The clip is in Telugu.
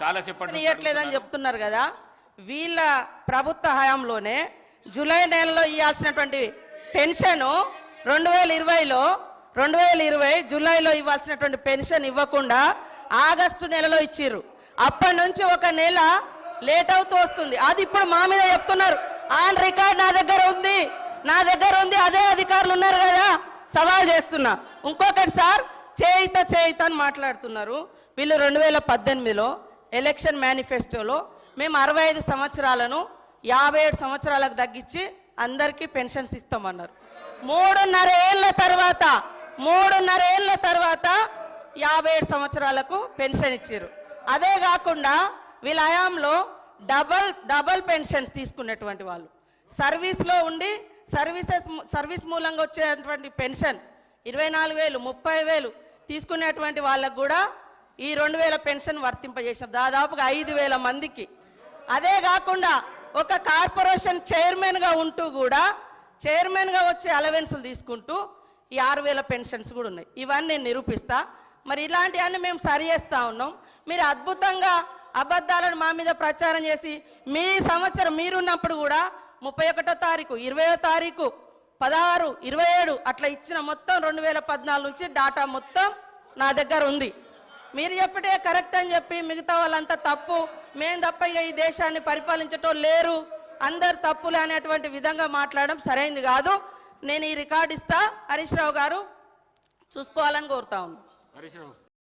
చాలా చెప్పండి ఇవ్వట్లేదని చెప్తున్నారు కదా, వీళ్ళ ప్రభుత్వ హయాంలోనే జూలై నెలలో ఇవ్వాల్సినటువంటి పెన్షన్ 2020 జూలైలో ఇవ్వాల్సినటువంటి పెన్షన్ ఇవ్వకుండా ఆగస్టు నెలలో ఇచ్చిర్రు. అప్పటి నుంచి ఒక నెల లేట్ అవుతూ వస్తుంది. అది ఇప్పుడు మా మీద చెప్తున్నారు. ఆన్ రికార్డ్ నా దగ్గర ఉంది, అదే అధికారులు ఉన్నారు కదా, సవాల్ చేస్తున్నా. ఇంకొకటి సార్, చేయిత అని మాట్లాడుతున్నారు. వీళ్ళు 2018లో ఎలక్షన్ మేనిఫెస్టోలో మేము 65 సంవత్సరాలను 57 సంవత్సరాలకు తగ్గించి అందరికీ పెన్షన్స్ ఇస్తామన్నారు. 3.5 ఏళ్ల తర్వాత 57 సంవత్సరాలకు పెన్షన్ ఇచ్చారు. అదే కాకుండా వీళ్ళ హయాంలో డబల్ పెన్షన్స్ తీసుకున్నటువంటి వాళ్ళు, సర్వీస్లో ఉండి సర్వీస్ మూలంగా వచ్చేటువంటి పెన్షన్ 24,000 30,000 తీసుకునేటువంటి వాళ్ళకు కూడా ఈ 2,000 పెన్షన్ వర్తింపజేసాం, దాదాపుగా 5,000 మందికి. అదే కాకుండా ఒక కార్పొరేషన్ చైర్మన్గా ఉంటూ కూడా చైర్మన్గా వచ్చే అలవెన్సులు తీసుకుంటూ ఈ 6,000 పెన్షన్స్ కూడా ఉన్నాయి. ఇవన్నీ నేను నిరూపిస్తా. మరి ఇలాంటివన్నీ మేము సరి చేస్తూ ఉన్నాం. మీరు అద్భుతంగా అబద్ధాలను మా మీద ప్రచారం చేసి మీ సంవత్సరం మీరున్నప్పుడు కూడా 31వ తారీఖు 20వ తారీఖు 16 27 అట్లా ఇచ్చిన మొత్తం 2014 నుంచి డాటా మొత్తం నా దగ్గర ఉంది. మీరు చెప్పటే కరెక్ట్ అని చెప్పి మిగతా వాళ్ళంతా తప్పు, మేము తప్ప ఇక ఈ దేశాన్ని పరిపాలించటం లేరు, అందరు తప్పులు అనేటువంటి విధంగా మాట్లాడడం సరైనది కాదు. నేను ఈ రికార్డు ఇస్తా, హరీష్ రావు గారు చూసుకోవాలని కోరుతా ఉన్నాను. హరీష్ రావు